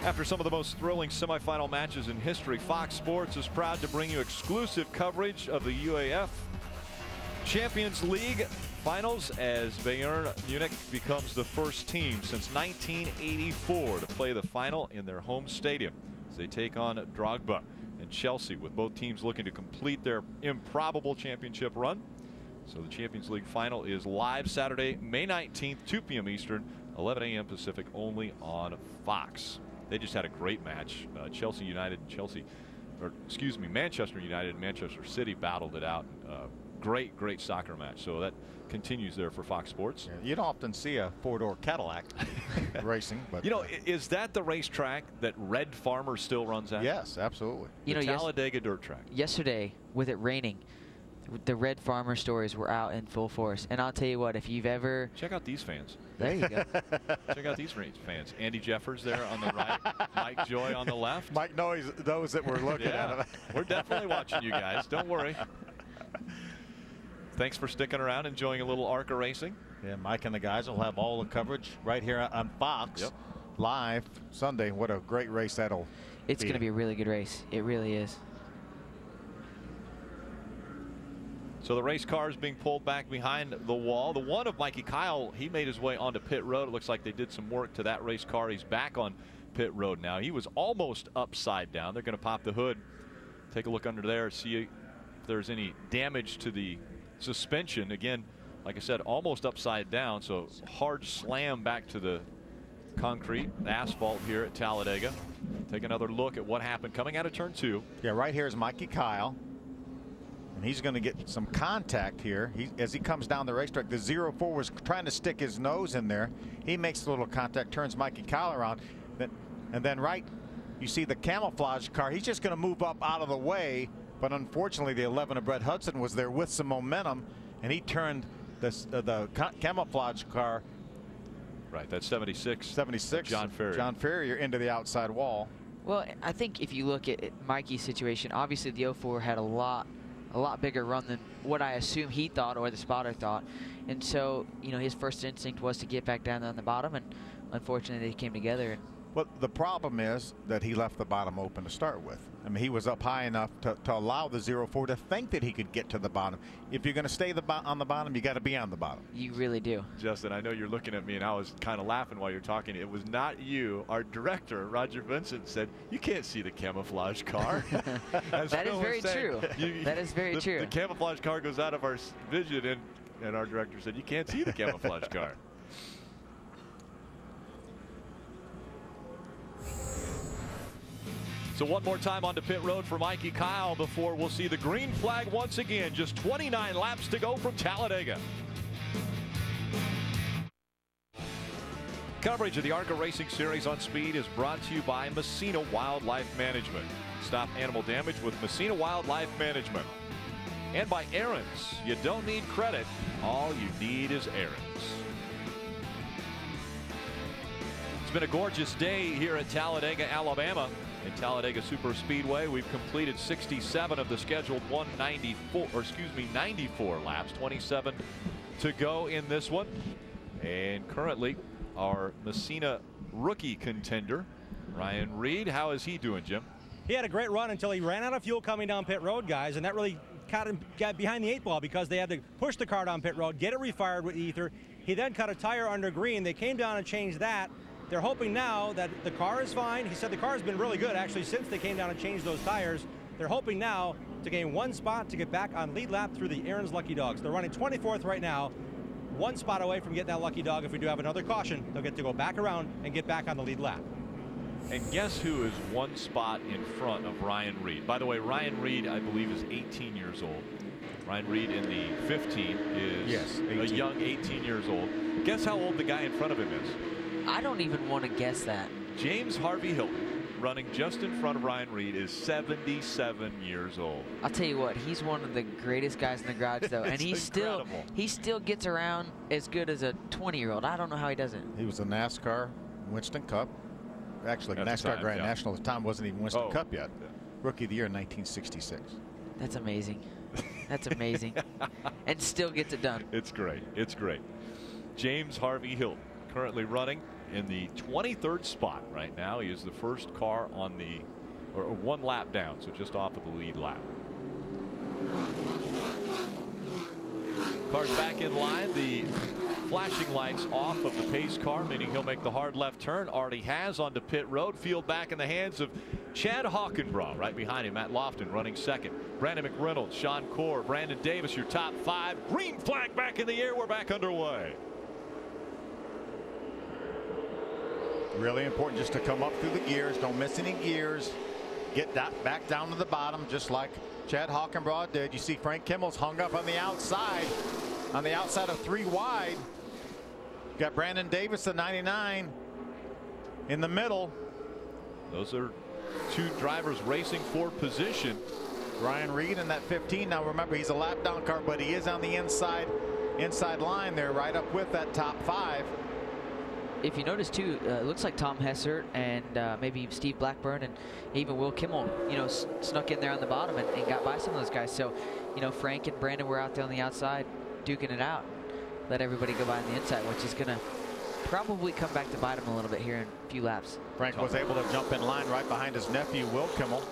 After some of the most thrilling semifinal matches in history, Fox Sports is proud to bring you exclusive coverage of the UAF Champions League finals as Bayern Munich becomes the first team since 1984 to play the final in their home stadium as they take on Drogba and Chelsea, with both teams looking to complete their improbable championship run. So the Champions League final is live Saturday, May 19th, 2 p.m. Eastern, 11 a.m. Pacific, only on Fox. They just had a great match. Manchester United and Manchester City battled it out. Great soccer match. So that continues there for Fox Sports. Yeah, you don't often see a four-door Cadillac racing, but you know, is that the racetrack that Red Farmer still runs at? Yes, absolutely. The Talladega dirt track. Yesterday, with it raining, the Red Farmer stories were out in full force. And I'll tell you what, if you've ever... Check out these fans. There you go. Check out these fans. Andy Jeffers there on the right. Mike Joy on the left. Mike knows those that we're looking at. We're definitely watching you guys. Don't worry. Thanks for sticking around, enjoying a little ARCA racing. Yeah, Mike and the guys will have all the coverage right here on Fox live Sunday. What a great race that'll be. It's going to be a really good race. It really is. So the race car is being pulled back behind the wall. The one of Mikey Kyle, he made his way onto pit road. It looks like they did some work to that race car. He's back on pit road now. He was almost upside down. They're going to pop the hood, take a look under there, see if there's any damage to the suspension. Again, like I said, almost upside down, so hard slam back to the concrete, asphalt here at Talladega. Take another look at what happened coming out of turn 2. Yeah, right here is Mikey Kyle. And he's going to get some contact here. As he comes down the racetrack, the 04 was trying to stick his nose in there. He makes a little contact, turns Mikey Kyle around. And then you see the camouflage car. He's just going to move up out of the way. But unfortunately, the 11 of Brett Hudson was there with some momentum, and he turned the camouflage car. Right, that's 76. John Ferrier into the outside wall. Well, I think if you look at Mikey's situation, obviously the 04 had a lot bigger run than what I assume he thought or the spotter thought. And so, you know, his first instinct was to get back down on the bottom, and unfortunately they came together. Well, the problem is that he left the bottom open to start with. I mean, he was up high enough to allow the 04 to think that he could get to the bottom. If you're going to stay on the bottom, you got to be on the bottom. You really do. Justin, I know you're looking at me, and I was kind of laughing while you're talking. It was not you. Our director, Roger Vincent, said, "You can't see the camouflage car." That is very true. That is very true. The camouflage car goes out of our vision, and our director said, "You can't see the camouflage car." So one more time onto pit road for Mikey Kyle before we'll see the green flag once again. Just 29 laps to go from Talladega. Coverage of the ARCA Racing Series on Speed is brought to you by Messina Wildlife Management. Stop animal damage with Messina Wildlife Management. And by Aaron's. You don't need credit. All you need is Aaron's. It's been a gorgeous day here at Talladega, Alabama. In Talladega Superspeedway, we've completed 67 of the scheduled 94 laps, 27 to go in this one. And currently, our Messina rookie contender, Ryan Reed. How is he doing, Jim? He had a great run until he ran out of fuel coming down pit road, guys, and that really got behind the 8 ball because they had to push the car down pit road, get it refired with ether. He then cut a tire under green. They came down and changed that. They're hoping now that the car is fine. He said the car has been really good, actually, since they came down and changed those tires. They're hoping now to gain 1 spot to get back on lead lap through the Aaron's Lucky Dogs. They're running 24th right now, 1 spot away from getting that lucky dog. If we do have another caution, they'll get to go back around and get back on the lead lap. And guess who is 1 spot in front of Ryan Reed? By the way, Ryan Reed, I believe, is 18 years old. Ryan Reed in the 15 is a young 18 years old. Guess how old the guy in front of him is? I don't even want to guess that. James Harvey Hilton, running just in front of Ryan Reed, is 77 years old. I'll tell you what, he's one of the greatest guys in the garage, though, and he still gets around as good as a 20-year-old. I don't know how he does it. He was a NASCAR Winston Cup. Actually, NASCAR Grand National at the time wasn't even Winston Cup yet. Yeah. Rookie of the year in 1966. That's amazing. That's amazing. And still gets it done. It's great. It's great. James Harvey Hilton currently running in the 23rd spot right now. He is the first car on the, or one lap down, so just off of the lead lap. Car's back in line. The flashing lights off of the pace car, meaning he'll make the hard left turn. Already has onto pit road. Field back in the hands of Chad Hockenbraugh. Right behind him, Matt Lofton running second. Brandon McReynolds, Sean Corr, Brandon Davis, your top five. Green flag back in the air. We're back underway. Really important just to come up through the gears. Don't miss any gears. Get that back down to the bottom, just like Chad Hockenbraugh did. You see Frank Kimmel's hung up on the outside of 3 wide. Got Brandon Davis, the 99, in the middle. Those are two drivers racing for position. Ryan Reed in that 15. Now remember, he's a lap down car, but he is on the inside line there, right up with that top 5. If you notice too, it looks like Tom Hessert and maybe Steve Blackburn and even Will Kimmel, you know, snuck in there on the bottom and got by some of those guys. So, you know, Frank and Brandon were out there on the outside duking it out. Let everybody go by on the inside, which is going to probably come back to bite him a little bit here in a few laps. Frank was able to jump in line right behind his nephew, Will Kimmel.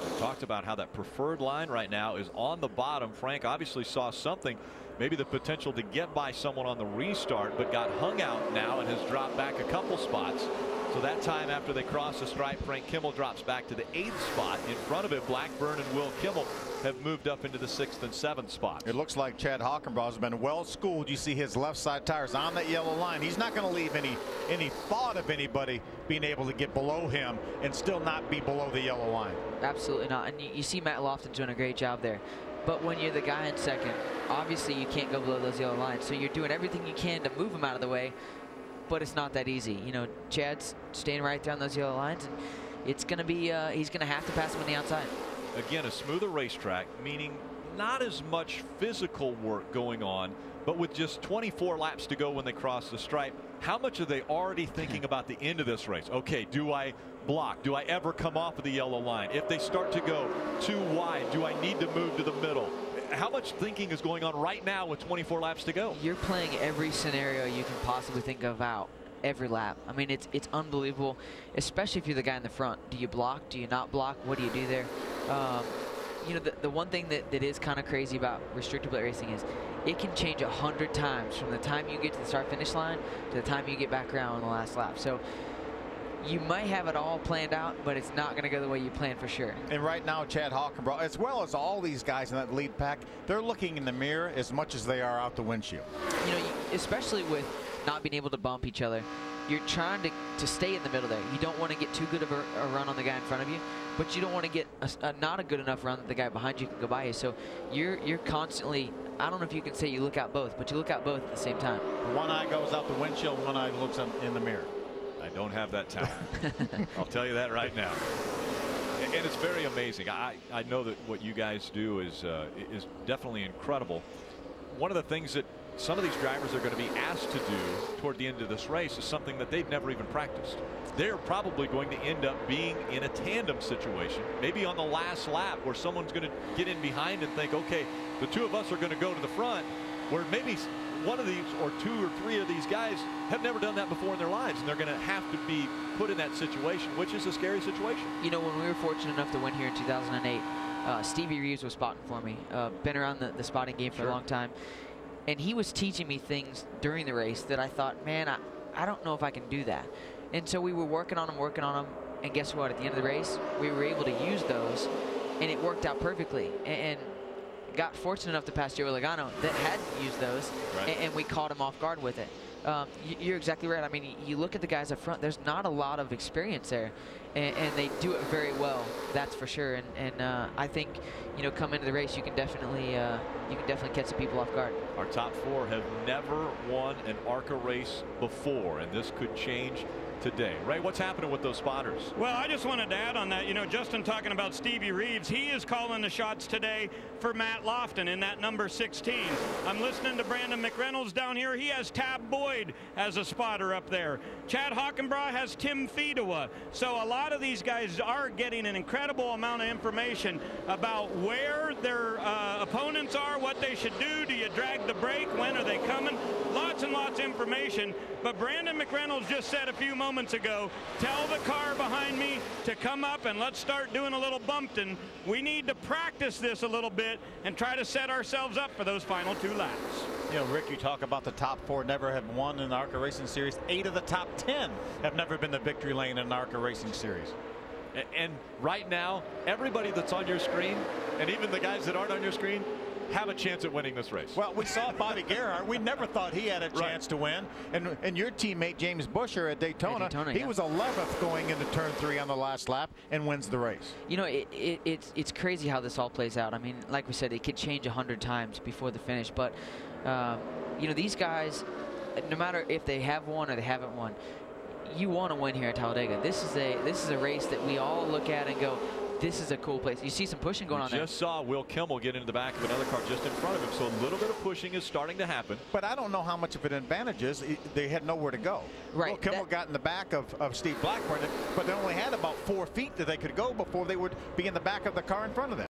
We talked about how that preferred line right now is on the bottom. Frank obviously saw something, maybe the potential to get by someone on the restart, but got hung out now and has dropped back a couple spots. So that time after they cross the stripe, Frank Kimmel drops back to the 8th spot. In front of it, Blackburn and Will Kimmel have moved up into the 6th and 7th spots. It looks like Chad Hockenbraugh has been well schooled. You see his left side tires on that yellow line. He's not going to leave any thought of anybody being able to get below him and still not be below the yellow line. Absolutely not. And you see Matt Lofton doing a great job there. But when you're the guy in second, obviously you can't go below those yellow lines. So you're doing everything you can to move him out of the way, but it's not that easy. You know, Chad's staying right there on those yellow lines, and it's going to be, he's going to have to pass him on the outside. Again, a smoother racetrack, meaning not as much physical work going on, but with just 24 laps to go when they cross the stripe, how much are they already thinking about the end of this race? Okay, do I block? Do I ever come off of the yellow line? If they start to go too wide, do I need to move to the middle? How much thinking is going on right now with 24 laps to go? You're playing every scenario you can possibly think of out every lap. I mean, it's unbelievable, especially if you're the guy in the front. Do you block? Do you not block? What do you do there? You know, the one thing that is kind of crazy about restricted plate racing is it can change 100 times from the time you get to the start-finish line to the time you get back around on the last lap. So you might have it all planned out, but it's not going to go the way you plan for sure. And right now, Chad Hockenbraugh, as well as all these guys in that lead pack, they're looking in the mirror as much as they are out the windshield. You know, especially with not being able to bump each other, you're trying to stay in the middle there. You don't want to get too good of a run on the guy in front of you, but you don't want to get not a good enough run that the guy behind you can go by you. So you're constantly, I don't know if you can say you look out both, but you look out both at the same time. One eye goes out the windshield, one eye looks in the mirror. I don't have that talent. I'll tell you that right now. And it's very amazing. I know that what you guys do is definitely incredible. One of the things that some of these drivers are going to be asked to do toward the end of this race is something that they've never even practiced. They're probably going to end up being in a tandem situation, maybe on the last lap, where someone's going to get in behind and think, okay, the two of us are going to go to the front, where maybe one of these or two or three of these guys have never done that before in their lives, and they're going to have to be put in that situation, which is a scary situation. You know, when we were fortunate enough to win here in 2008, Stevie Reeves was spotting for me. Been around the spotting game for a long time, and he was teaching me things during the race that I thought, man, I don't know if I can do that. And so we were working on them, and guess what? At the end of the race, we were able to use those, and it worked out perfectly. And got fortunate enough to pass Joey Logano that hadn't used those, and we caught him off guard with it. You're exactly right. I mean, you look at the guys up front, there's not a lot of experience there, and they do it very well, that's for sure. And I think, you know, come into the race, you can definitely catch the people off guard. Our top four have never won an ARCA race before, and this could change today. Ray, what's happening with those spotters? Well, I just wanted to add on that. You know, Justin talking about Stevie Reeves, he is calling the shots today for Matt Lofton in that number 16. I'm listening to Brandon McReynolds down here. He has Tab Boyd Boyd as a spotter up there. Chad Hockenbraugh has Tim Fedewa. So a lot of these guys are getting an incredible amount of information about where their opponents are, what they should do. Do you drag the brake? When are they coming? Lots and lots of information. But Brandon McReynolds just said a few moments ago, tell the car behind me to come up and let's start doing a little bumping. We need to practice this a little bit and try to set ourselves up for those final 2 laps. You know, Rick, you talk about the top 4 never have won in the ARCA Racing Series. 8 of the top 10 have never been the victory lane in an ARCA Racing Series. And right now, everybody that's on your screen, and even the guys that aren't on your screen, have a chance at winning this race. Well, we saw Bobby Gerhardt. We never thought he had a chance to win. And your teammate James Busher at Daytona, he was 11th going into turn 3 on the last lap and wins the race. You know, it's crazy how this all plays out. I mean, like we said, it could change 100 times before the finish. But you know, these guys, no matter if they have won or they haven't won, you want to win here at Talladega. This is a race that we all look at and go, this is a cool place. You see some pushing going on there. Just saw Will Kimmel get into the back of another car just in front of him, so a little bit of pushing is starting to happen. But I don't know how much of an advantage is. They had nowhere to go. Right. Will Kimmel got in the back of Steve Blackburn, but they only had about 4 feet that they could go before they would be in the back of the car in front of them.